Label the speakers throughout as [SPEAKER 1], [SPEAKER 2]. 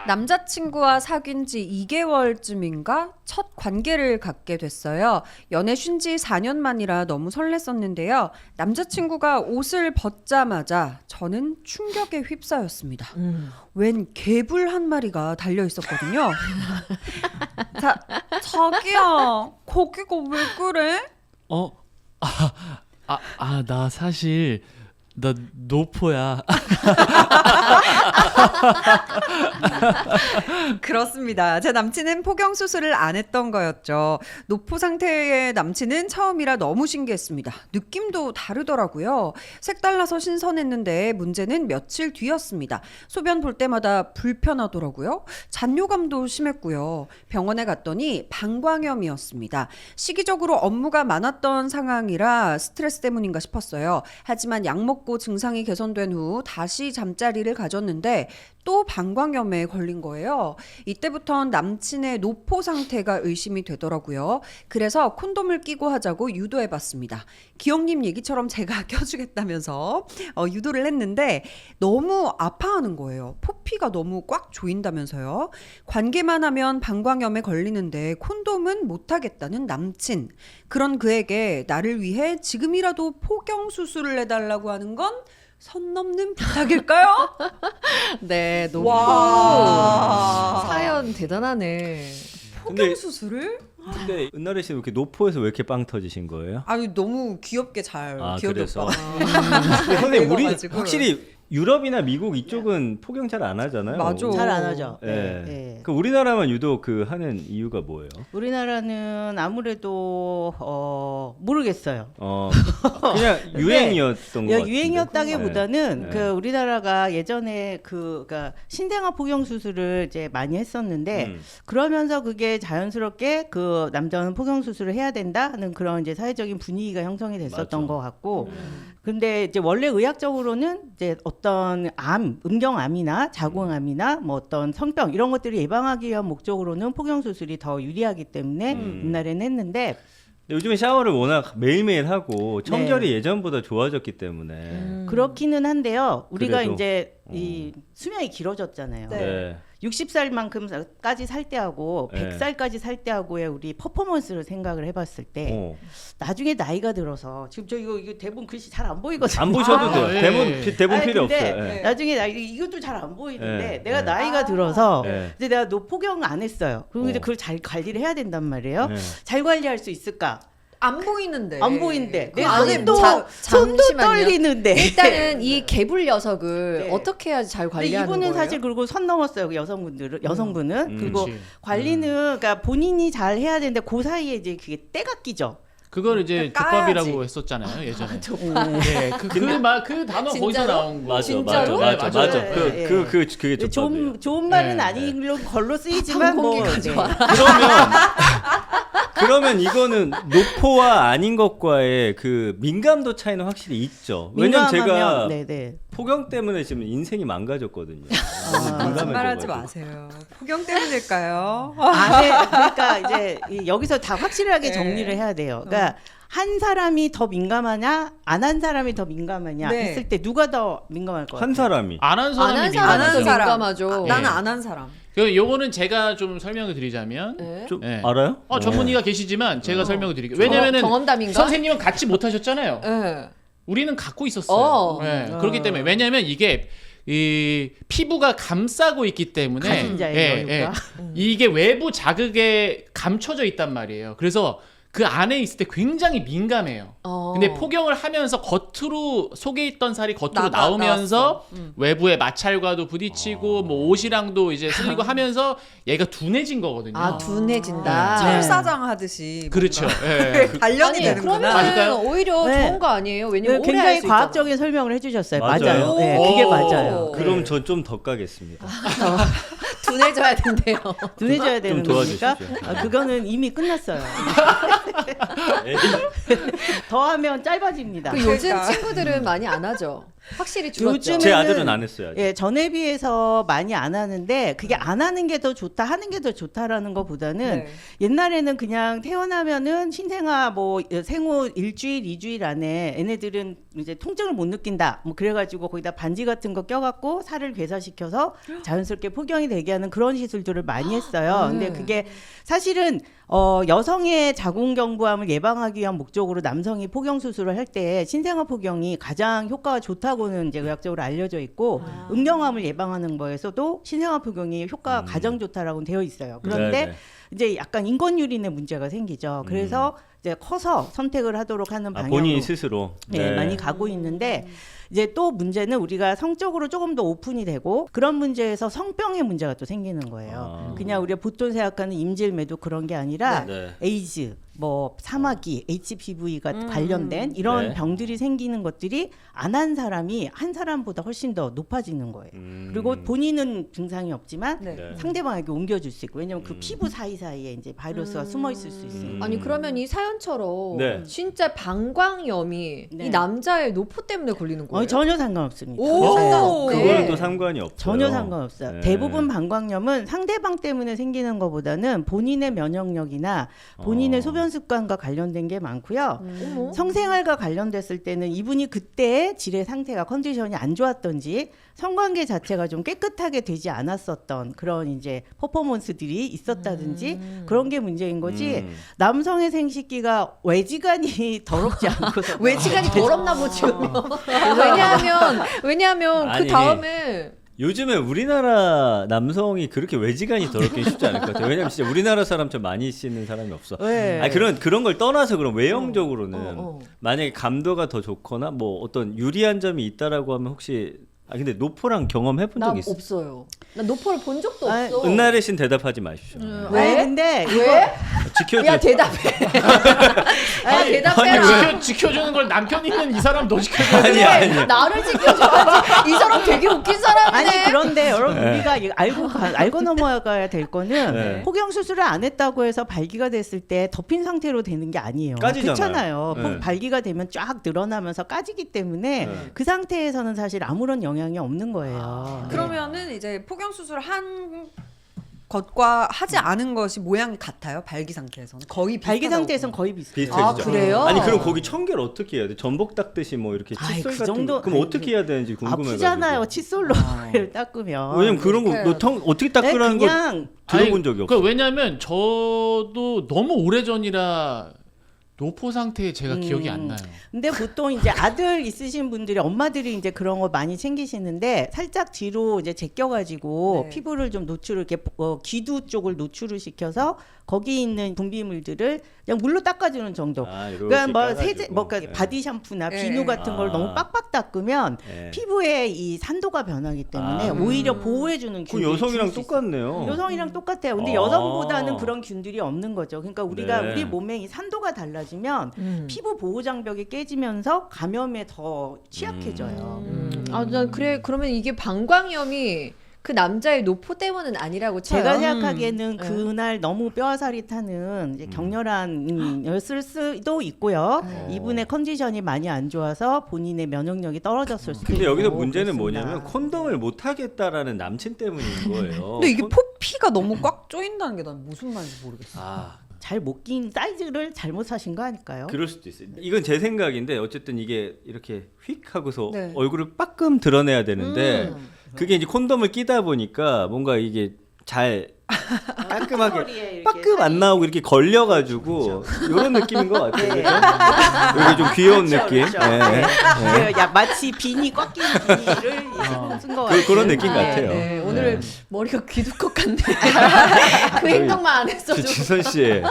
[SPEAKER 1] 남자친구와 사귄 지 2개월쯤인가 첫 관계를 갖게 됐어요. 연애 쉰 지 4년 만이라 너무 설렜었는데요. 남자친구가 옷을 벗자마자 저는 충격에 휩싸였습니다. 웬 개불 한 마리가 달려 있었거든요. 자기야, 거기가 왜 그래?
[SPEAKER 2] 나 사실 나 노포야.
[SPEAKER 1] 그렇습니다. 제 남친은 포경 수술을 안 했던 거였죠. 노포 상태의 남친은 처음이라 너무 신기했습니다. 느낌도 다르더라고요. 색달라서 신선했는데 문제는 며칠 뒤였습니다. 소변 볼 때마다 불편하더라고요. 잔뇨감도 심했고요. 병원에 갔더니 방광염이었습니다. 시기적으로 업무가 많았던 상황이라 스트레스 때문인가 싶었어요. 하지만 약 먹고 증상이 개선된 후 다시 잠자리를 가졌는데 또 방광염에 걸린 거예요. 이때부턴 남친의 노포 상태가 의심이 되더라고요. 그래서 콘돔을 끼고 하자고 유도해봤습니다. 기영님 얘기처럼 제가 껴주겠다면서 유도를 했는데 너무 아파하는 거예요. 포피가 너무 꽉 조인다면서요. 관계만 하면 방광염에 걸리는데 콘돔은 못하겠다는 남친. 그런 그에게 나를 위해 지금이라도 포경 수술을 해달라고 하는 건 선 넘는 부탁일까요?
[SPEAKER 3] 네, 너무 사연 대단하네.
[SPEAKER 1] 포경 수술을?
[SPEAKER 4] 근데 은나래 씨 이렇게 노포에서 왜 이렇게 빵 터지신 거예요?
[SPEAKER 1] 아니 너무 귀엽게 잘 기억이
[SPEAKER 4] 그래서.
[SPEAKER 1] 오빠.
[SPEAKER 4] 근데 선생님 우리
[SPEAKER 1] 읽어가지고.
[SPEAKER 4] 확실히 유럽이나 미국 이쪽은 포경 잘 안 하잖아요.
[SPEAKER 1] 맞아.
[SPEAKER 5] 잘 안 하죠.
[SPEAKER 4] 예.
[SPEAKER 5] 네.
[SPEAKER 4] 그 우리나라만 유독 그 하는 이유가 뭐예요?
[SPEAKER 5] 우리나라는 아무래도 모르겠어요.
[SPEAKER 4] 그냥 유행이었던 것 같은데.
[SPEAKER 5] 유행이었다기보다는
[SPEAKER 4] 네.
[SPEAKER 5] 그 우리나라가 예전에 그러니까 신생아 포경 수술을 이제 많이 했었는데 그러면서 그게 자연스럽게 그 남자는 포경 수술을 해야 된다는 그런 이제 사회적인 분위기가 형성이 됐었던
[SPEAKER 4] 맞아.
[SPEAKER 5] 것 같고. 근데 이제 원래 의학적으로는 이제 어떤 음경암이나 자궁암이나 뭐 어떤 성병 이런 것들을 예방하기 위한 목적으로는 포경 수술이 더 유리하기 때문에 옛날에는 했는데
[SPEAKER 4] 요즘에 샤워를 워낙 매일매일 하고 청결이 예전보다 좋아졌기 때문에
[SPEAKER 5] 그렇기는 한데요. 우리가
[SPEAKER 4] 그래도,
[SPEAKER 5] 이제 이 수명이 길어졌잖아요.
[SPEAKER 4] 네.
[SPEAKER 5] 60살만큼까지 살 때하고
[SPEAKER 4] 네.
[SPEAKER 5] 100살까지 살 때하고의 우리 퍼포먼스를 생각을 해봤을 때 나중에 나이가 들어서 지금 저 이거 대본 글씨 잘 안 보이거든요.
[SPEAKER 4] 안 보셔도 돼요.
[SPEAKER 2] 예.
[SPEAKER 4] 대본
[SPEAKER 5] 아니,
[SPEAKER 4] 필요
[SPEAKER 5] 근데
[SPEAKER 4] 없어요. 예.
[SPEAKER 5] 나중에 이것도 잘 안 보이는데
[SPEAKER 4] 네.
[SPEAKER 5] 내가
[SPEAKER 4] 네.
[SPEAKER 5] 나이가 들어서
[SPEAKER 4] 네.
[SPEAKER 5] 이제 내가 노포경 안 했어요. 그리고 이제 그걸 잘 관리를 해야 된단 말이에요.
[SPEAKER 4] 네.
[SPEAKER 5] 잘 관리할 수 있을까?
[SPEAKER 1] 안 보이는데.
[SPEAKER 5] 안 보이는데
[SPEAKER 1] 그
[SPEAKER 5] 내
[SPEAKER 1] 안에
[SPEAKER 5] 손도
[SPEAKER 1] 뭐
[SPEAKER 5] 손도
[SPEAKER 3] 잠시만요.
[SPEAKER 5] 떨리는데
[SPEAKER 3] 일단은 이 개불 녀석을
[SPEAKER 5] 네.
[SPEAKER 3] 어떻게 해야지 잘
[SPEAKER 5] 근데
[SPEAKER 3] 관리하는
[SPEAKER 5] 이분은
[SPEAKER 3] 거예요?
[SPEAKER 5] 사실 그리고 선 넘었어요. 그 여성분은 그리고
[SPEAKER 2] 그렇지.
[SPEAKER 5] 관리는 그러니까 본인이 잘 해야 되는데 그 사이에 이제 그게 때가 끼죠.
[SPEAKER 2] 그걸 이제
[SPEAKER 1] 까야지.
[SPEAKER 2] 족밥이라고 했었잖아요 예전에.
[SPEAKER 5] 네.
[SPEAKER 2] 네, 그 단어 거기서
[SPEAKER 3] 진짜로?
[SPEAKER 2] 나온 거.
[SPEAKER 4] 맞아,
[SPEAKER 3] 진짜로?
[SPEAKER 4] 맞아.
[SPEAKER 5] 네, 네.
[SPEAKER 4] 그게 족밥이에요.
[SPEAKER 5] 좋은 말은
[SPEAKER 2] 네,
[SPEAKER 5] 아닌 걸로 쓰이지만 뭐
[SPEAKER 3] 항공기
[SPEAKER 5] 네.
[SPEAKER 4] 그러면 이거는 노포와 아닌 것과의 그 민감도 차이는 확실히 있죠. 왜냐면 제가
[SPEAKER 5] 민감하면, 네네.
[SPEAKER 4] 포경 때문에 지금 인생이 망가졌거든요.
[SPEAKER 1] 거짓말하지 마세요. 포경 때문일까요?
[SPEAKER 5] 그러니까 이제 여기서 다 확실하게
[SPEAKER 1] 네.
[SPEAKER 5] 정리를 해야 돼요. 그러니까 한 사람이 더 민감하냐, 안 한 사람이 더 민감하냐
[SPEAKER 1] 네.
[SPEAKER 5] 했을 때 누가 더 민감할 것 같아요?
[SPEAKER 4] 한 사람이.
[SPEAKER 2] 안 한 사람이
[SPEAKER 3] 안 한
[SPEAKER 2] 민감하죠.
[SPEAKER 3] 사람은 더
[SPEAKER 1] 사람.
[SPEAKER 3] 민감하죠.
[SPEAKER 1] 나는 안 한 사람.
[SPEAKER 2] 요거는 제가 좀 설명을 드리자면
[SPEAKER 3] 네.
[SPEAKER 4] 좀
[SPEAKER 2] 네.
[SPEAKER 4] 알아요?
[SPEAKER 2] 전문의가 계시지만 제가 설명을 드릴게요. 왜냐면은
[SPEAKER 3] 경험담인가?
[SPEAKER 2] 선생님은 갖지 못하셨잖아요.
[SPEAKER 3] 네.
[SPEAKER 2] 우리는 갖고 있었어요.
[SPEAKER 3] 어.
[SPEAKER 2] 네. 그렇기 때문에 왜냐하면 이게 이 피부가 감싸고 있기 때문에
[SPEAKER 5] 가진 자의 여유가.
[SPEAKER 2] 이게 외부 자극에 감춰져 있단 말이에요. 그래서 그 안에 있을 때 굉장히 민감해요. 근데 포경을 하면서 겉으로 속에 있던 살이 겉으로 나오면서 외부의 마찰과도 부딪히고 뭐 옷이랑도 이제 쓸리고 하면서 얘가 둔해진 거거든요.
[SPEAKER 3] 아 둔해진다.
[SPEAKER 1] 철사장 하듯이.
[SPEAKER 2] 그렇죠.
[SPEAKER 1] 뭔가.
[SPEAKER 2] 예.
[SPEAKER 1] 단련이
[SPEAKER 3] 아니
[SPEAKER 1] 되는구나.
[SPEAKER 3] 그러면
[SPEAKER 2] 맞을까요?
[SPEAKER 3] 오히려
[SPEAKER 5] 네.
[SPEAKER 3] 좋은 거 아니에요? 왜냐면 오래
[SPEAKER 5] 굉장히
[SPEAKER 3] 할수 있잖아.
[SPEAKER 5] 과학적인 설명을 해주셨어요.
[SPEAKER 4] 맞아요.
[SPEAKER 5] 맞아요. 네, 그게
[SPEAKER 2] 오.
[SPEAKER 5] 맞아요.
[SPEAKER 4] 그럼 저 좀 더 까겠습니다.
[SPEAKER 3] 둔해져야 된대요.
[SPEAKER 5] 둔해져야 되는
[SPEAKER 4] 도와주십시오.
[SPEAKER 5] 겁니까? 그거는 이미 끝났어요. 더하면 짧아집니다.
[SPEAKER 3] 그 요즘
[SPEAKER 1] 그러니까.
[SPEAKER 3] 친구들은 많이 안 하죠. 확실히 줄었죠.
[SPEAKER 5] 요즘에는
[SPEAKER 4] 제 아들은 안 했어요. 아직.
[SPEAKER 5] 예, 전에 비해서 많이 안 하는데 그게 안 하는 게 더 좋다, 하는 게 더 좋다라는 것보다는
[SPEAKER 1] 네.
[SPEAKER 5] 옛날에는 그냥 태어나면은 신생아 뭐 생후 일주일, 2주일 안에 얘네들은 이제 통증을 못 느낀다. 뭐 그래가지고 거기다 반지 같은 거 껴갖고 살을 괴사시켜서 자연스럽게 포경이 되게 하는 그런 시술들을 많이 했어요. 근데 그게 사실은 여성의 자궁경부암을 예방하기 위한 목적으로 남성이 포경 수술을 할 때 신생아 포경이 가장 효과가 좋다고는 이제 의학적으로 알려져 있고 음경암을 예방하는 거에서도 신생아 포경이 효과가 가장 좋다라고 되어 있어요. 그런데
[SPEAKER 4] 네.
[SPEAKER 5] 이제 약간 인권유린의 문제가 생기죠. 그래서 이제 커서 선택을 하도록 하는
[SPEAKER 4] 아,
[SPEAKER 5] 방향으로
[SPEAKER 4] 본인이 스스로.
[SPEAKER 5] 네, 많이 가고 있는데 이제 또 문제는 우리가 성적으로 조금 더 오픈이 되고 그런 문제에서 성병의 문제가 또 생기는 거예요. 그냥 우리가 보통 생각하는 임질매도 그런 게 아니라
[SPEAKER 4] 네.
[SPEAKER 5] 에이즈, 뭐 사마귀, HPV가 관련된 이런
[SPEAKER 4] 네.
[SPEAKER 5] 병들이 생기는 것들이 안 한 사람이 한 사람보다 훨씬 더 높아지는 거예요. 그리고 본인은 증상이 없지만
[SPEAKER 1] 네.
[SPEAKER 4] 네.
[SPEAKER 5] 상대방에게 옮겨줄 수 있고 왜냐면 그 피부 사이사이에 이제 바이러스가 숨어 있을 수 있으니까.
[SPEAKER 3] 아니 그러면 이 사연처럼
[SPEAKER 4] 네.
[SPEAKER 3] 진짜 방광염이
[SPEAKER 5] 네.
[SPEAKER 3] 이 남자의 노포 때문에 걸리는 거예요.
[SPEAKER 5] 전혀 상관없습니다.
[SPEAKER 1] 오!
[SPEAKER 5] 전혀 상관없어요.
[SPEAKER 3] 어,
[SPEAKER 4] 그거는
[SPEAKER 3] 네.
[SPEAKER 4] 또 상관이 없어요.
[SPEAKER 5] 전혀 상관없어요.
[SPEAKER 4] 네.
[SPEAKER 5] 대부분 방광염은 상대방 때문에 생기는 것보다는 본인의 면역력이나 본인의 소변 습관과 관련된 게 많고요.
[SPEAKER 3] 어머.
[SPEAKER 5] 성생활과 관련됐을 때는 이분이 그때 질의 상태가 컨디션이 안 좋았던지 성관계 자체가 좀 깨끗하게 되지 않았었던 그런 이제 퍼포먼스들이 있었다든지 그런 게 문제인 거지. 남성의 생식기가 외지간이 더럽지 않고
[SPEAKER 3] 외지간이 더럽나 보지. 왜냐하면 그
[SPEAKER 4] 아니,
[SPEAKER 3] 다음에
[SPEAKER 4] 요즘에 우리나라 남성이 그렇게 외지간이 더럽긴 쉽지 않을 것 같아요. 왜냐면 진짜 우리나라 사람처럼 많이 씻는 사람이 없어.
[SPEAKER 5] 네.
[SPEAKER 4] 아니 그런 걸 떠나서 그럼 외형적으로는
[SPEAKER 3] 어.
[SPEAKER 4] 만약에 감도가 더 좋거나 뭐 어떤 유리한 점이 있다라고 하면 혹시 근데 노포랑 경험해 본
[SPEAKER 3] 나
[SPEAKER 4] 적 있어?
[SPEAKER 3] 없어요. 나 노포를 본 적도
[SPEAKER 5] 아,
[SPEAKER 3] 없어.
[SPEAKER 4] 은나래 씨는 대답하지 마십시오.
[SPEAKER 5] 왜? 근데
[SPEAKER 3] 왜?
[SPEAKER 4] 지켜줘.
[SPEAKER 3] 야 대답해. 야 대답해라.
[SPEAKER 2] 지켜주는 걸 남편이 있는 이 사람 너 지켜줘야 돼.
[SPEAKER 4] 아니.
[SPEAKER 3] 나를 지켜줘야지. 이 사람 되게 웃긴 사람이네.
[SPEAKER 5] 아니 그런데 여러분
[SPEAKER 4] 네.
[SPEAKER 5] 우리가 알고 넘어가야 될 거는
[SPEAKER 4] 네.
[SPEAKER 5] 포경 수술을 안 했다고 해서 발기가 됐을 때 덮인 상태로 되는 게 아니에요.
[SPEAKER 4] 까지잖아요.
[SPEAKER 5] 그렇잖아요.
[SPEAKER 4] 네.
[SPEAKER 5] 발기가 되면 쫙 늘어나면서 까지기 때문에
[SPEAKER 4] 네.
[SPEAKER 5] 그 상태에서는 사실 아무런 영향이 없는 거예요.
[SPEAKER 1] 그러면은 이제 포경 수술 한 것과 하지 않은 것이 모양이 같아요. 발기 상태에서는 거의
[SPEAKER 5] 발기
[SPEAKER 1] 비슷하다고
[SPEAKER 5] 상태에서는 거의 비슷해요.
[SPEAKER 4] 비슷해지죠.
[SPEAKER 3] 아, 그래요?
[SPEAKER 4] 아니 그럼 거기 청결 어떻게 해야 돼? 전복 닦듯이 뭐 이렇게
[SPEAKER 5] 아이,
[SPEAKER 4] 칫솔
[SPEAKER 5] 그
[SPEAKER 4] 같은
[SPEAKER 5] 정도-
[SPEAKER 4] 거. 그럼
[SPEAKER 5] 아니,
[SPEAKER 4] 어떻게 해야 되는지 궁금해가지고.
[SPEAKER 5] 아프잖아요. 칫솔로 닦으면.
[SPEAKER 4] 왜냐면 그런 거
[SPEAKER 1] 이렇게
[SPEAKER 4] 너 어떻게 닦으라는 거
[SPEAKER 5] 그냥
[SPEAKER 4] 들어본 적이 없어.
[SPEAKER 2] 왜냐면 저도 너무 오래 전이라 노포 상태에 제가 기억이 안 나요.
[SPEAKER 5] 근데 보통 이제 아들 있으신 분들이 엄마들이 이제 그런 거 많이 챙기시는데 살짝 뒤로 이제 제껴가지고
[SPEAKER 1] 네.
[SPEAKER 5] 피부를 좀 노출을 이렇게 기두 쪽을 노출을 시켜서 거기 있는 분비물들을 그냥 물로 닦아주는 정도.
[SPEAKER 4] 이렇게
[SPEAKER 5] 그러니까 뭐
[SPEAKER 4] 까가지고.
[SPEAKER 5] 세제, 뭐 그러니까
[SPEAKER 4] 네.
[SPEAKER 5] 바디 샴푸나
[SPEAKER 1] 네.
[SPEAKER 5] 비누 같은 걸
[SPEAKER 4] 아.
[SPEAKER 5] 너무 빡빡 닦으면
[SPEAKER 4] 네.
[SPEAKER 5] 피부에 이 산도가 변하기 때문에
[SPEAKER 4] 아.
[SPEAKER 5] 오히려 보호해주는
[SPEAKER 4] 그
[SPEAKER 5] 균들이
[SPEAKER 4] 여성이랑
[SPEAKER 5] 줄수 있어요.
[SPEAKER 4] 똑같네요.
[SPEAKER 5] 여성이랑 똑같아요. 근데
[SPEAKER 4] 아.
[SPEAKER 5] 여성보다는 그런 균들이 없는 거죠. 그러니까 우리가
[SPEAKER 4] 네.
[SPEAKER 5] 우리 몸에 이 산도가 달라지면 피부 보호 장벽이 깨지면서 감염에 더 취약해져요.
[SPEAKER 3] 그래 그러면 이게 방광염이 그 남자의 노포 때문은 아니라고 쳐요.
[SPEAKER 5] 제가 생각하기에는
[SPEAKER 3] 네.
[SPEAKER 5] 그날 너무 뼈아살이 타는 이제 격렬한 였을 수도 있고요. 이분의 컨디션이 많이 안 좋아서 본인의 면역력이 떨어졌을 수도 있고.
[SPEAKER 4] 근데 여기서 문제는
[SPEAKER 5] 그렇습니다.
[SPEAKER 4] 뭐냐면 콘돔을 못 하겠다라는 남친 때문인 거예요.
[SPEAKER 1] 근데 이게 포피가 너무 꽉 조인다는 게 난 무슨 말인지 모르겠어.
[SPEAKER 5] 잘 못 낀 사이즈를 잘못 사신 거 아닐까요?
[SPEAKER 4] 그럴 수도 있어요. 이건 제 생각인데 어쨌든 이게 이렇게 휙 하고서
[SPEAKER 1] 네.
[SPEAKER 4] 얼굴을 빠끔 드러내야 되는데 그게 이제 콘돔을 끼다 보니까 뭔가 이게 잘 깔끔하게
[SPEAKER 5] 머리에 이렇게
[SPEAKER 4] 빠끔 안 나오고 이렇게 걸려가지고 이런 느낌인 것 같아요. 그죠? 여기 좀 귀여운 느낌.
[SPEAKER 5] 그렇죠.
[SPEAKER 4] 예, 예.
[SPEAKER 5] 야 마치 비니 꽉 낀 비니를 쓴 것 같아요.
[SPEAKER 4] 그런 느낌 같아요.
[SPEAKER 3] 네, 오늘
[SPEAKER 4] 네.
[SPEAKER 3] 머리가 귀두컷 같네. 그 행동만 안 했어도.
[SPEAKER 4] 지선 씨,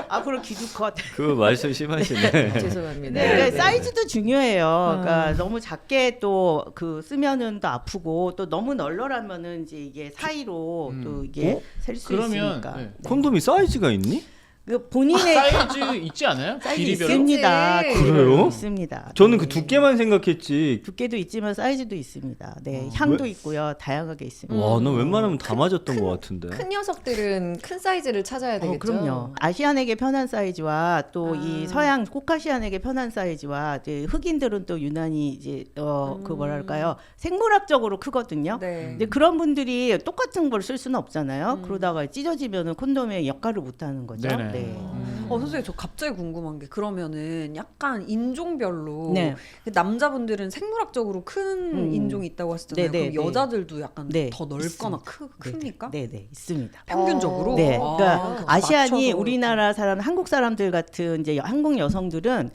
[SPEAKER 5] 앞으로 기두컷.
[SPEAKER 4] 그 말씀 심하시네.
[SPEAKER 3] 죄송합니다.
[SPEAKER 5] 네,
[SPEAKER 4] 네.
[SPEAKER 5] 사이즈도 중요해요. 그러니까 너무 작게 또 그 쓰면은 또 아프고 또 너무 널널하면은 이제 이게 사이로 또 이게 셀 수
[SPEAKER 2] 그러면
[SPEAKER 5] 있으니까.
[SPEAKER 2] 네.
[SPEAKER 4] 콘돔이 사이즈가 있니?
[SPEAKER 5] 그 본인의
[SPEAKER 2] 사이즈 있지 않아요?
[SPEAKER 5] 사이즈
[SPEAKER 2] 길이별로?
[SPEAKER 5] 있습니다.
[SPEAKER 3] 있지.
[SPEAKER 4] 그래요?
[SPEAKER 5] 있습니다.
[SPEAKER 4] 저는
[SPEAKER 5] 네.
[SPEAKER 4] 그 두께만 생각했지.
[SPEAKER 5] 두께도 있지만 사이즈도 있습니다. 네, 향도 있고요. 다양하게 있습니다.
[SPEAKER 4] 와, 나 웬만하면 다 맞았던 것 같은데.
[SPEAKER 3] 큰 녀석들은 큰 사이즈를 찾아야 되겠죠.
[SPEAKER 5] 그럼요. 아시안에게 편한 사이즈와 또 이
[SPEAKER 3] 아.
[SPEAKER 5] 서양 코카시안에게 편한 사이즈와 이제 흑인들은 또 유난히 이제 그 뭐랄까요 생물학적으로 크거든요.
[SPEAKER 3] 네.
[SPEAKER 5] 근데 그런 분들이 똑같은 걸 쓸 수는 없잖아요. 그러다가 찢어지면은 콘돔의 역할을 못 하는 거죠.
[SPEAKER 2] 네네.
[SPEAKER 5] 네.
[SPEAKER 1] 선생님 저 갑자기 궁금한 게 그러면은 약간 인종별로
[SPEAKER 5] 네.
[SPEAKER 1] 그 남자분들은 생물학적으로 큰 인종이 있다고 하셨잖아요.
[SPEAKER 5] 네, 네,
[SPEAKER 1] 그럼
[SPEAKER 5] 네.
[SPEAKER 1] 여자들도 약간
[SPEAKER 5] 네,
[SPEAKER 1] 더 넓거나
[SPEAKER 5] 있습니다.
[SPEAKER 1] 큽니까?
[SPEAKER 5] 네, 네, 있습니다.
[SPEAKER 1] 평균적으로?
[SPEAKER 5] 네,
[SPEAKER 1] 아,
[SPEAKER 5] 그러니까
[SPEAKER 1] 그거
[SPEAKER 5] 아시안이
[SPEAKER 1] 맞춰서
[SPEAKER 5] 우리나라 사람, 한국 사람들 같은 이제 한국 여성들은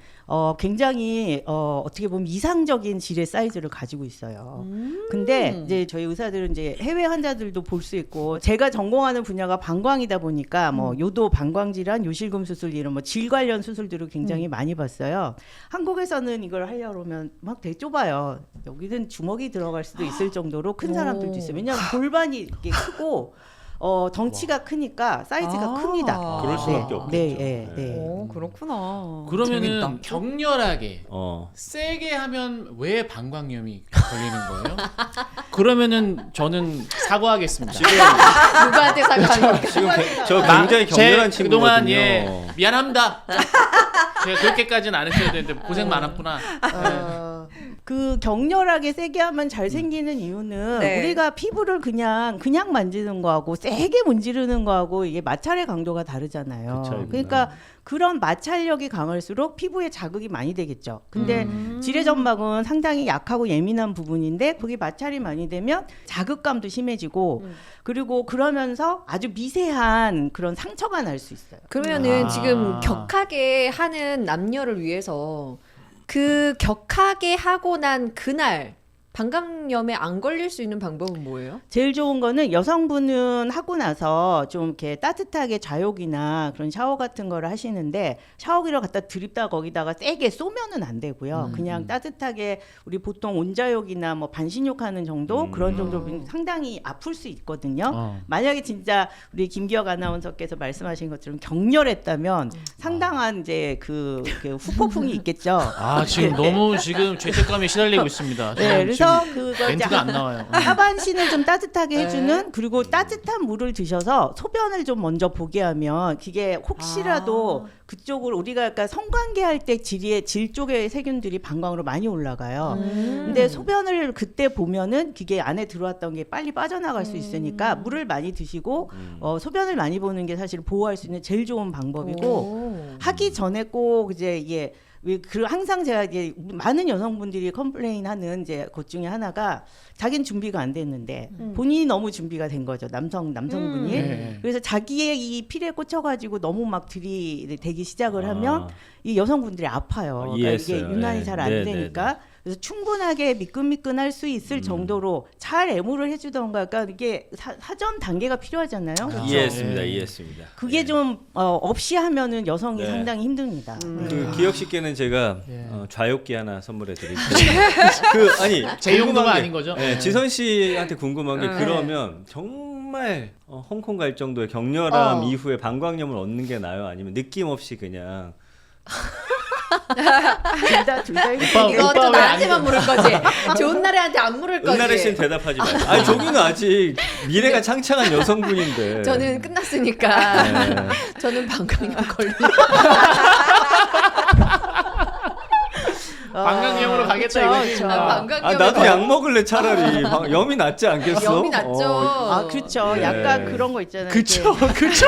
[SPEAKER 5] 굉장히 어떻게 보면 이상적인 질의 사이즈를 가지고 있어요. 근데 이제 저희 의사들은 이제 해외 환자들도 볼 수 있고 제가 전공하는 분야가 방광이다 보니까 뭐 요도 방광 질환, 요실금 수술 이런 뭐 질 관련 수술들을 굉장히 많이 봤어요. 한국에서는 이걸 하려면 막 되게 좁아요. 여기는 주먹이 들어갈 수도 있을 정도로 큰 사람들도 있어요. 왜냐하면 골반이 이렇게 크고 덩치가 크니까 사이즈가
[SPEAKER 1] 아.
[SPEAKER 5] 큽니다.
[SPEAKER 4] 그럴 수밖에 없겠죠.
[SPEAKER 5] 네, 네, 네.
[SPEAKER 1] 오, 그렇구나.
[SPEAKER 2] 그러면은
[SPEAKER 1] 재밌다.
[SPEAKER 2] 격렬하게
[SPEAKER 4] 어.
[SPEAKER 2] 세게 하면 왜 방광염이 걸리는 거예요? 그러면은 저는 사과하겠습니다.
[SPEAKER 3] 누구한테 사과합니까?
[SPEAKER 4] 지금 저 굉장히 격렬한
[SPEAKER 2] 제 그동안
[SPEAKER 4] 친구거든요.
[SPEAKER 2] 미안합니다. 제가 그렇게까지는 안 했어야 되는데 고생 많았구나.
[SPEAKER 5] 그 격렬하게 세게 하면 잘 생기는 이유는
[SPEAKER 1] 네.
[SPEAKER 5] 우리가 피부를 그냥 만지는 거하고 세게 문지르는 거하고 이게 마찰의 강도가 다르잖아요.
[SPEAKER 4] 그 차이구나.
[SPEAKER 5] 그러니까 그런 마찰력이 강할수록 피부에 자극이 많이 되겠죠. 근데 지레점막은 상당히 약하고 예민한 부분인데 거기 마찰이 많이 되면 자극감도 심해지고 그리고 그러면서 아주 미세한 그런 상처가 날 수 있어요.
[SPEAKER 3] 그러면은
[SPEAKER 2] 아.
[SPEAKER 3] 지금 격하게 하는 남녀를 위해서 그 격하게 하고 난 그날 방광염에 안 걸릴 수 있는 방법은 뭐예요?
[SPEAKER 5] 제일 좋은 거는 여성분은 하고 나서 좀 이렇게 따뜻하게 좌욕이나 그런 샤워 같은 거를 하시는데 샤워기를 갖다 드립다 거기다가 세게 쏘면은 안 되고요. 그냥 따뜻하게 우리 보통 온자욕이나 뭐 반신욕 하는 정도 그런 정도면 상당히 아플 수 있거든요. 만약에 진짜 우리 김기혁 아나운서께서 말씀하신 것처럼 격렬했다면 상당한 이제 그 후폭풍이 있겠죠.
[SPEAKER 2] 아 지금 너무 지금 죄책감에 시달리고 있습니다.
[SPEAKER 5] 네,
[SPEAKER 2] 지금
[SPEAKER 5] 그래서 그거 이제
[SPEAKER 2] 멘트가 안 나와요.
[SPEAKER 5] 하반신을 좀 따뜻하게 해주는 그리고 따뜻한 물을 드셔서 소변을 좀 먼저 보게 하면 그게 혹시라도 그쪽으로 우리가 약간 성관계 할 때 질 쪽의 세균들이 방광으로 많이 올라가요. 근데 소변을 그때 보면은 그게 안에 들어왔던 게 빨리 빠져나갈 수 있으니까 물을 많이 드시고 소변을 많이 보는 게 사실 보호할 수 있는 제일 좋은 방법이고 하기 전에 꼭 이제 이게 항상 제가 이제 많은 여성분들이 컴플레인하는 이제 것 중에 하나가 자기는 준비가 안 됐는데 본인이 너무 준비가 된 거죠. 남성분이.
[SPEAKER 2] 네.
[SPEAKER 5] 그래서 자기의 이 필에 꽂혀가지고 너무 막 들이대기 시작을 하면 이 여성분들이 아파요. 그러니까 이게
[SPEAKER 4] 이해했어요.
[SPEAKER 5] 유난히 잘 안
[SPEAKER 4] 네,
[SPEAKER 5] 되니까. 그래서 충분하게 미끈미끈할 수 있을 정도로 잘 애무를 해주던가. 그러니까 이게 사전 단계가 필요하잖아요.
[SPEAKER 4] 이해했습니다.
[SPEAKER 2] 네.
[SPEAKER 4] 이해했습니다.
[SPEAKER 5] 그게 좀 없이 하면은 여성이
[SPEAKER 4] 네.
[SPEAKER 5] 상당히 힘듭니다.
[SPEAKER 4] 그 기혁 씨께는 제가
[SPEAKER 2] 예.
[SPEAKER 4] 좌욕기 하나 선물해 드릴게요. 그 아니
[SPEAKER 2] 제 용도가
[SPEAKER 4] 궁금한 게,
[SPEAKER 2] 아닌 거죠?
[SPEAKER 4] 네, 지선 씨한테 궁금한 게 그러면 정말 홍콩 갈 정도의 격렬함 이후에 방광염을 얻는 게 나아요? 아니면 느낌 없이 그냥
[SPEAKER 5] 둘 다
[SPEAKER 2] 오빠
[SPEAKER 3] 이것도
[SPEAKER 2] 왜
[SPEAKER 3] 나한테만
[SPEAKER 2] 안-
[SPEAKER 3] 물을 거지. 좋은 날에한테 안 물을 거지.
[SPEAKER 4] 은나래 씨는 대답하지 마요. 아니 저기는 아직 미래가 창창한 여성분인데.
[SPEAKER 3] 저는 끝났으니까.
[SPEAKER 4] 네.
[SPEAKER 3] 저는 방광염 걸리.
[SPEAKER 2] 방광염으로 가겠다
[SPEAKER 5] 그쵸,
[SPEAKER 2] 이거지.
[SPEAKER 5] 그쵸.
[SPEAKER 3] 방광염.
[SPEAKER 4] 나도 약 먹을래 차라리. 염이 낫지 않겠어?
[SPEAKER 3] 염이 낫죠.
[SPEAKER 5] 아 그렇죠.
[SPEAKER 4] 네.
[SPEAKER 5] 약간 그런 거 있잖아요.
[SPEAKER 2] 그쵸 그쵸.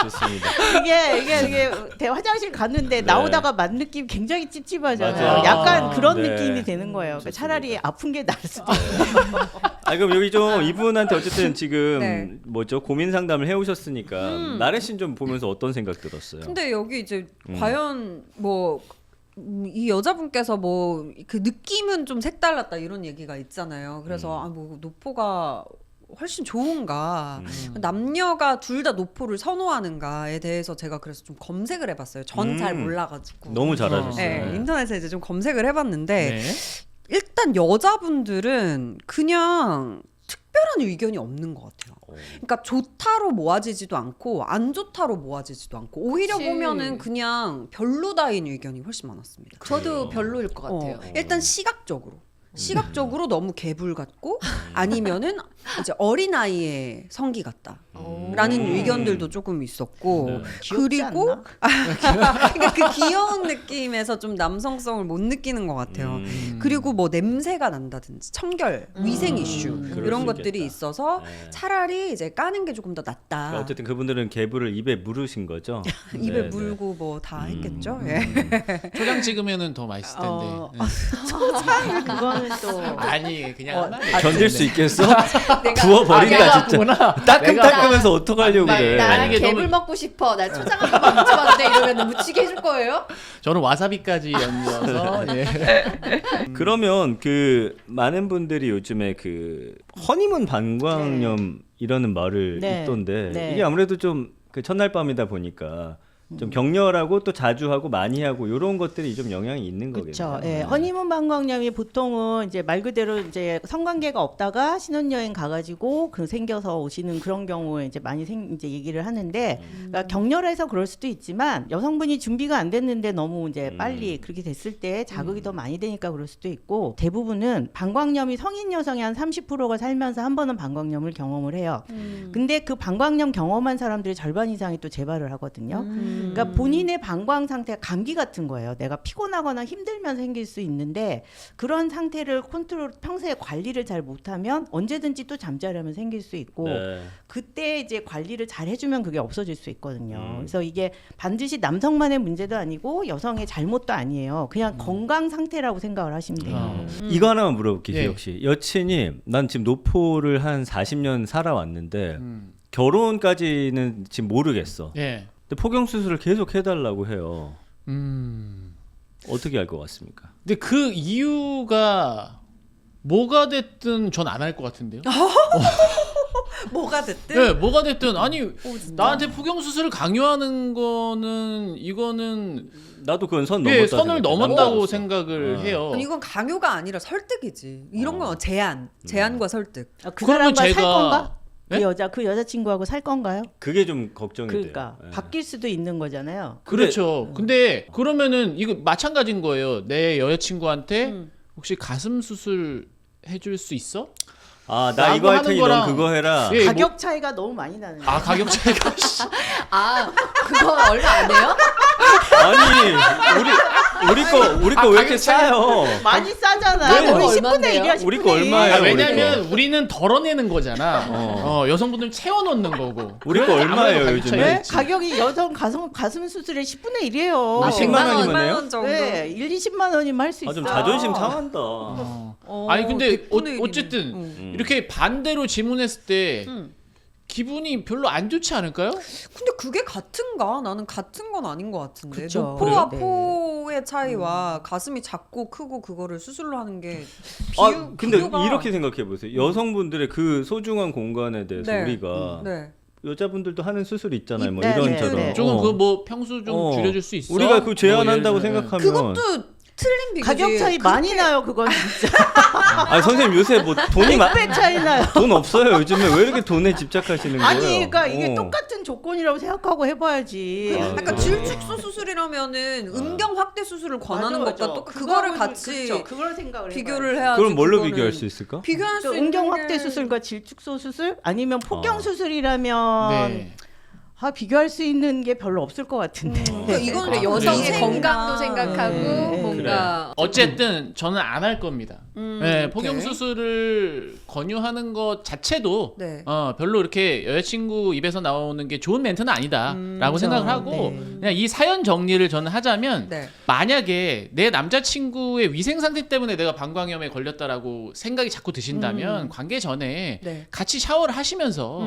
[SPEAKER 4] 좋습니다.
[SPEAKER 5] 이게 화장실 갔는데 나오다가 만 느낌 굉장히 찝찝하잖아요.
[SPEAKER 4] 맞아요.
[SPEAKER 5] 약간 그런
[SPEAKER 4] 네.
[SPEAKER 5] 느낌이 되는 거예요. 그러니까 차라리 아픈 게 나을 수도
[SPEAKER 4] 아 그럼 여기 좀 이분한테 어쨌든 지금
[SPEAKER 1] 네.
[SPEAKER 4] 뭐죠 고민 상담을 해오셨으니까 나래 씨는 좀 보면서 어떤 생각 들었어요?
[SPEAKER 1] 근데 여기 이제 과연 뭐 이 여자분께서 뭐 그 느낌은 좀 색달랐다 이런 얘기가 있잖아요. 그래서 아 뭐 노포가 훨씬 좋은가 남녀가 둘 다 노포를 선호하는가에 대해서 제가 그래서 좀 검색을 해봤어요. 전 잘 몰라가지고.
[SPEAKER 4] 너무 잘하셨어요.
[SPEAKER 1] 네, 인터넷에 이제 좀 검색을 해봤는데
[SPEAKER 2] 네.
[SPEAKER 1] 일단 여자분들은 그냥 특별한 의견이 없는 것 같아요. 그러니까 좋다로 모아지지도 않고 안 좋다로 모아지지도 않고 오히려
[SPEAKER 3] 그치.
[SPEAKER 1] 보면은 그냥 별로다인 의견이 훨씬 많았습니다.
[SPEAKER 3] 저도 별로일 것 같아요.
[SPEAKER 1] 일단 시각적으로 너무 개불 같고 아니면은 이제 어린 아이의 성기 같다라는 의견들도 조금 있었고
[SPEAKER 4] 네.
[SPEAKER 5] 귀엽지
[SPEAKER 1] 그리고
[SPEAKER 5] 않나?
[SPEAKER 1] 그러니까 그 귀여운 느낌에서 좀 남성성을 못 느끼는 것 같아요. 그리고 뭐 냄새가 난다든지 청결, 위생 이슈
[SPEAKER 4] 그럴
[SPEAKER 1] 이런
[SPEAKER 4] 수
[SPEAKER 1] 것들이
[SPEAKER 4] 있겠다.
[SPEAKER 1] 있어서
[SPEAKER 4] 네.
[SPEAKER 1] 차라리 이제 까는 게 조금 더 낫다.
[SPEAKER 4] 그러니까 어쨌든 그분들은 개불을 입에 물으신 거죠.
[SPEAKER 1] 입에
[SPEAKER 4] 네,
[SPEAKER 1] 물고 뭐 다 했겠죠. 예.
[SPEAKER 2] 초장 찍으면은 더 맛있을 텐데.
[SPEAKER 5] 어,
[SPEAKER 2] 네.
[SPEAKER 5] 그거는 또
[SPEAKER 2] 아니 그냥
[SPEAKER 4] 네. 견딜 수 있겠어?
[SPEAKER 3] 내가
[SPEAKER 4] 부어버린다 진짜.
[SPEAKER 2] 내가
[SPEAKER 4] 따끔따끔해서 어떡하려고
[SPEAKER 2] 나-
[SPEAKER 4] 그래.
[SPEAKER 3] 나
[SPEAKER 2] 만약에
[SPEAKER 3] 개불
[SPEAKER 2] 너무-
[SPEAKER 3] 먹고 싶어. 나 초장 한 번만 묻혀봤는데 이러면 묻히게 해줄 거예요?
[SPEAKER 2] 저는 와사비까지 얹어서 예.
[SPEAKER 4] 그러면 그 많은 분들이 요즘에 그 허니문 방광염 이라는 말을
[SPEAKER 5] 네.
[SPEAKER 4] 있던데
[SPEAKER 5] 네.
[SPEAKER 4] 이게 아무래도 좀 그 첫날 밤이다 보니까 좀 격렬하고 또 자주 하고 많이 하고 이런 것들이 좀 영향이 있는
[SPEAKER 5] 그렇죠.
[SPEAKER 4] 거겠네요.
[SPEAKER 5] 예, 허니문 방광염이 보통은 이제 말 그대로 이제 성관계가 없다가 신혼여행 가가지고 그 생겨서 오시는 그런 경우에 이제 많이 이제 얘기를 하는데, 그러니까 격렬해서 그럴 수도 있지만 여성분이 준비가 안 됐는데 너무 이제 빨리 그렇게 됐을 때 자극이 더 많이 되니까 그럴 수도 있고, 대부분은 방광염이 성인 여성의 한 30%가 살면서 한 번은 방광염을 경험을 해요. 근데 그 방광염 경험한 사람들의 절반 이상이 또 재발을 하거든요. 그러니까 본인의 방광 상태가 감기 같은 거예요. 내가 피곤하거나 힘들면 생길 수 있는데 그런 상태를 컨트롤 평소에 관리를 잘 못하면 언제든지 또 잠자려면 생길 수 있고
[SPEAKER 4] 네.
[SPEAKER 5] 그때 이제 관리를 잘 해주면 그게 없어질 수 있거든요. 그래서 이게 반드시 남성만의 문제도 아니고 여성의 잘못도 아니에요. 그냥 건강 상태라고 생각을 하시면 돼요.
[SPEAKER 4] 이거 하나만 물어볼게요.
[SPEAKER 2] 예.
[SPEAKER 4] 기혁 씨. 여친이 난 지금 노포를 한 40년 살아왔는데
[SPEAKER 2] 음.
[SPEAKER 4] 결혼까지는 지금 모르겠어.
[SPEAKER 2] 예.
[SPEAKER 4] 근데 포경 수술을 계속 해달라고 해요. 어떻게 할 것 같습니까?
[SPEAKER 2] 근데 그 이유가 뭐가 됐든 전 안 할 것 같은데요.
[SPEAKER 1] 뭐가 됐든
[SPEAKER 2] 네, 뭐가 됐든 아니
[SPEAKER 1] 진짜?
[SPEAKER 2] 나한테 포경 수술을 강요하는 거는 이거는
[SPEAKER 4] 나도 그건 선
[SPEAKER 2] 예,
[SPEAKER 4] 넘었다.
[SPEAKER 2] 선을
[SPEAKER 4] 생각해.
[SPEAKER 2] 넘었다고
[SPEAKER 4] 나도
[SPEAKER 2] 생각을 해요.
[SPEAKER 1] 아니, 이건 강요가 아니라 설득이지. 이런 건 제안과 설득.
[SPEAKER 5] 그
[SPEAKER 2] 그러면
[SPEAKER 5] 사람과 살
[SPEAKER 2] 제가-
[SPEAKER 5] 건가?
[SPEAKER 2] 네?
[SPEAKER 5] 그 여자친구하고 살 건가요?
[SPEAKER 4] 그게 좀 걱정이
[SPEAKER 5] 그러니까
[SPEAKER 4] 돼요. 예.
[SPEAKER 5] 바뀔 수도 있는 거잖아요.
[SPEAKER 2] 그렇죠. 근데 그러면은 이거 마찬가지인 거예요. 내 여자친구한테 혹시 가슴 수술 해줄 수 있어?
[SPEAKER 4] 아, 나
[SPEAKER 2] 라고
[SPEAKER 4] 이거 할
[SPEAKER 2] 하는
[SPEAKER 4] 테니
[SPEAKER 2] 거랑-
[SPEAKER 4] 넌 그거 해라.
[SPEAKER 2] 예,
[SPEAKER 5] 가격 차이가 너무 많이 나는 거예요.
[SPEAKER 2] 아 가격 차이가
[SPEAKER 3] 아, 그거 얼마 안 돼요?
[SPEAKER 4] 아니, 우리 거 왜 이렇게
[SPEAKER 2] 가격 차이-
[SPEAKER 4] 싸요?
[SPEAKER 5] 많이 싸잖아.
[SPEAKER 4] 네.
[SPEAKER 5] 거의
[SPEAKER 3] 얼마인데요?
[SPEAKER 5] 10분의 1이야.
[SPEAKER 4] 우리 거 얼마예요?
[SPEAKER 2] 아,
[SPEAKER 4] 우리
[SPEAKER 2] 왜냐면 우리는 덜어내는 거잖아.
[SPEAKER 4] 어.
[SPEAKER 2] 여성분들 채워넣는 거고.
[SPEAKER 4] 우리 거
[SPEAKER 2] 그래서
[SPEAKER 4] 얼마예요,
[SPEAKER 2] 아무래도 가격
[SPEAKER 4] 요즘에?
[SPEAKER 2] 차이가
[SPEAKER 5] 네?
[SPEAKER 2] 있지.
[SPEAKER 5] 가격이 여성 가슴 수술의 10분의 1이에요.
[SPEAKER 4] 우리 10만 원이면
[SPEAKER 1] 100만
[SPEAKER 4] 해요?
[SPEAKER 1] 원 정도.
[SPEAKER 5] 네, 1, 20만 원이면 할 수
[SPEAKER 4] 아,
[SPEAKER 5] 있어.
[SPEAKER 4] 좀 자존심 상한다.
[SPEAKER 2] 아니 근데
[SPEAKER 1] 100분의 1이네.
[SPEAKER 2] 어쨌든 이렇게 반대로 질문했을 때 기분이 별로 안 좋지 않을까요?
[SPEAKER 1] 근데 그게 같은가? 나는 같은 건 아닌 것 같은데.
[SPEAKER 5] 그쵸.
[SPEAKER 1] 노포와
[SPEAKER 5] 그래요? 네.
[SPEAKER 1] 포의 차이와 가슴이 작고 크고 그거를 수술로 하는 게
[SPEAKER 4] 아, 근데
[SPEAKER 1] 비교가-
[SPEAKER 4] 이렇게 생각해 보세요. 여성분들의 그 소중한 공간에 대해서
[SPEAKER 1] 네.
[SPEAKER 4] 우리가
[SPEAKER 1] 네.
[SPEAKER 4] 여자분들도 하는 수술이 있잖아요. 뭐
[SPEAKER 5] 네,
[SPEAKER 4] 이런저런.
[SPEAKER 5] 네, 네.
[SPEAKER 2] 조금
[SPEAKER 4] 어.
[SPEAKER 2] 그 뭐 평수 좀
[SPEAKER 4] 어.
[SPEAKER 2] 줄여줄 수 있어?
[SPEAKER 4] 우리가 그 제한한다고
[SPEAKER 2] 뭐 예를 들어,
[SPEAKER 4] 생각하면
[SPEAKER 1] 그것도 틀린 비교지.
[SPEAKER 5] 가격 차이 많이 나요. 그건 진짜.
[SPEAKER 4] 아, 선생님 요새 뭐 돈이
[SPEAKER 5] 100배 차이 나요.
[SPEAKER 4] 돈 없어요. 요즘에 왜 이렇게 돈에 집착하시는 거예요?
[SPEAKER 5] 아니, 그러니까 이게
[SPEAKER 4] 어.
[SPEAKER 5] 똑같은 조건이라고 생각하고 해봐야지.
[SPEAKER 4] 아,
[SPEAKER 1] 약간
[SPEAKER 4] 그래요?
[SPEAKER 1] 질축소 수술이라면은 음경 확대 수술을 권하는
[SPEAKER 5] 맞아,
[SPEAKER 1] 것과
[SPEAKER 5] 맞아.
[SPEAKER 1] 또 그거를
[SPEAKER 5] 그거는
[SPEAKER 1] 같이
[SPEAKER 5] 그렇죠. 그걸 생각을
[SPEAKER 1] 비교를
[SPEAKER 5] 해봐야지.
[SPEAKER 1] 해야지.
[SPEAKER 4] 그럼 뭘로
[SPEAKER 1] 그거는.
[SPEAKER 4] 비교할 수 있을까?
[SPEAKER 1] 비교할 수
[SPEAKER 5] 그
[SPEAKER 1] 있는
[SPEAKER 5] 음경
[SPEAKER 1] 게-
[SPEAKER 5] 확대 수술과 질축소 수술 아니면 포경
[SPEAKER 4] 어.
[SPEAKER 5] 수술이라면
[SPEAKER 2] 네.
[SPEAKER 5] 비교할 수 있는 게 별로 없을 것 같은데.
[SPEAKER 1] 그러니까 이건
[SPEAKER 3] 그래,
[SPEAKER 2] 아,
[SPEAKER 3] 여성의
[SPEAKER 2] 그래요?
[SPEAKER 3] 건강도 생각하고
[SPEAKER 5] 네.
[SPEAKER 3] 뭔가
[SPEAKER 2] 어쨌든 저는 안 할 겁니다. 네, 포경
[SPEAKER 1] 오케이.
[SPEAKER 2] 수술을 권유하는 것 자체도
[SPEAKER 1] 네.
[SPEAKER 2] 별로 이렇게 여자친구 입에서 나오는 게 좋은 멘트는 아니다라고 생각을 하고
[SPEAKER 5] 네.
[SPEAKER 2] 그냥 이 사연 정리를 저는 하자면
[SPEAKER 1] 네.
[SPEAKER 2] 만약에 내 남자친구의 위생 상태 때문에 내가 방광염에 걸렸다라고 생각이 자꾸 드신다면 관계 전에
[SPEAKER 1] 네.
[SPEAKER 2] 같이 샤워를 하시면서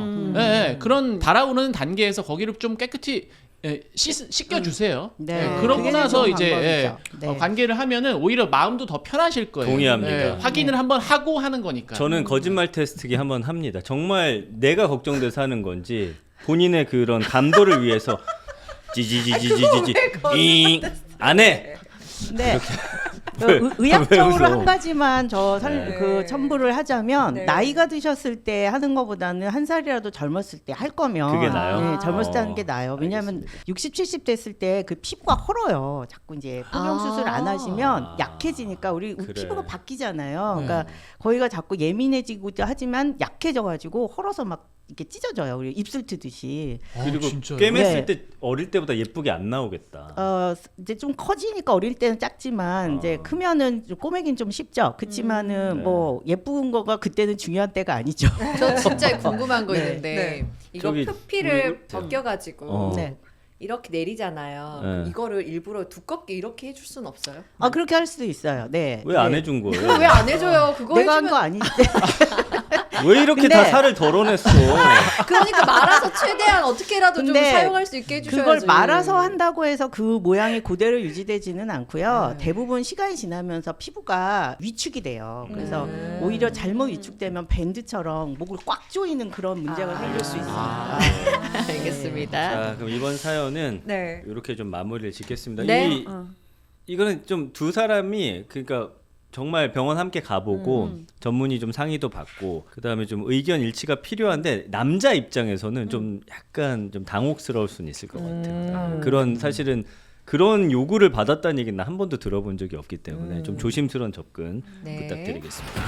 [SPEAKER 2] 그런 달아오르는 단계에서 거기를 좀 깨끗이 씻겨주세요.
[SPEAKER 5] 네.
[SPEAKER 2] 그러고
[SPEAKER 5] 그게
[SPEAKER 2] 나서
[SPEAKER 5] 좋은
[SPEAKER 2] 이제
[SPEAKER 5] 방법이죠. 네.
[SPEAKER 2] 관계를 하면은 오히려 마음도 더 편하실 거예요.
[SPEAKER 4] 동의합니다.
[SPEAKER 2] 확인을 한번 하고 하는 거니까.
[SPEAKER 4] 저는 거짓말 테스트기 한번 합니다. 정말 내가 걱정돼서 하는 건지 본인의 그런 감도를 위해서 지지지지지지지 잉 안 해.
[SPEAKER 5] 네. 의학적으로
[SPEAKER 4] 왜 웃어?
[SPEAKER 5] 한 가지만
[SPEAKER 1] 네.
[SPEAKER 5] 그 첨부를 하자면
[SPEAKER 1] 네.
[SPEAKER 5] 나이가 드셨을 때 하는 것보다는 한 살이라도 젊었을 때 할 거면
[SPEAKER 4] 그게 나아요?
[SPEAKER 5] 네, 젊었을 때 하는 게
[SPEAKER 4] 어,
[SPEAKER 5] 나아요. 왜냐하면
[SPEAKER 4] 알겠습니다.
[SPEAKER 5] 60, 70 됐을 때 그 피부가 헐어요. 자꾸 이제 폭경 수술 안 하시면
[SPEAKER 4] 아.
[SPEAKER 5] 약해지니까 우리
[SPEAKER 4] 그래.
[SPEAKER 5] 피부가 바뀌잖아요.
[SPEAKER 2] 네.
[SPEAKER 5] 그러니까 거기가 자꾸 예민해지고도 하지만 약해져가지고 헐어서 막 이렇게 찢어져요. 우리 입술 트듯이.
[SPEAKER 4] 그리고
[SPEAKER 2] 진짜요?
[SPEAKER 4] 꿰맸을
[SPEAKER 5] 네.
[SPEAKER 4] 때 어릴 때보다 예쁘게 안 나오겠다.
[SPEAKER 5] 이제 좀 커지니까 어릴 때는 작지만 이제 크면은 좀 꼬매긴 좀 쉽죠. 그렇지만은
[SPEAKER 4] 네.
[SPEAKER 5] 뭐 예쁜 거가 그때는 중요한 때가 아니죠.
[SPEAKER 3] 저 진짜 궁금한 거
[SPEAKER 5] 네.
[SPEAKER 3] 있는데
[SPEAKER 1] 네.
[SPEAKER 3] 이거
[SPEAKER 4] 저기
[SPEAKER 3] 표피를
[SPEAKER 4] 우리-
[SPEAKER 3] 벗겨가지고
[SPEAKER 4] 어.
[SPEAKER 5] 네.
[SPEAKER 3] 이렇게 내리잖아요.
[SPEAKER 4] 네.
[SPEAKER 3] 이거를 일부러 두껍게 이렇게 해줄 순 없어요?
[SPEAKER 5] 그렇게 할 수도 있어요. 네.
[SPEAKER 4] 왜 안
[SPEAKER 5] 네.
[SPEAKER 4] 해준 거예요?
[SPEAKER 3] 왜 안 해줘요? 그거
[SPEAKER 5] 내가 한
[SPEAKER 3] 해주면
[SPEAKER 5] 거 아니지.
[SPEAKER 4] 왜 이렇게
[SPEAKER 5] 근데-
[SPEAKER 4] 다 살을 덜어냈어?
[SPEAKER 3] 그러니까 말아서 최대한 어떻게라도 좀
[SPEAKER 5] 근데
[SPEAKER 3] 사용할 수 있게 해주셔야지.
[SPEAKER 5] 그걸 말아서 한다고 해서 그 모양이 그대로 유지되지는 않고요.
[SPEAKER 3] 네.
[SPEAKER 5] 대부분 시간이 지나면서 피부가 위축이 돼요. 그래서 오히려 잘못 위축되면 밴드처럼 목을 꽉 조이는 그런 문제가 생길 수 있습니다.
[SPEAKER 3] 알겠습니다.
[SPEAKER 4] 자, 그럼 이번 사연은
[SPEAKER 1] 네.
[SPEAKER 4] 이렇게 좀 마무리를 짓겠습니다.
[SPEAKER 3] 네.
[SPEAKER 4] 이거는 좀 두 사람이 그러니까 정말 병원 함께 가보고 전문의 좀 상의도 받고 그다음에 좀 의견 일치가 필요한데 남자 입장에서는 좀 약간 좀 당혹스러울 수는 있을 것 같아요. 그런 사실은 그런 요구를 받았다는 얘기는 한 번도 들어본 적이 없기 때문에 좀 조심스러운 접근
[SPEAKER 3] 네.
[SPEAKER 4] 부탁드리겠습니다.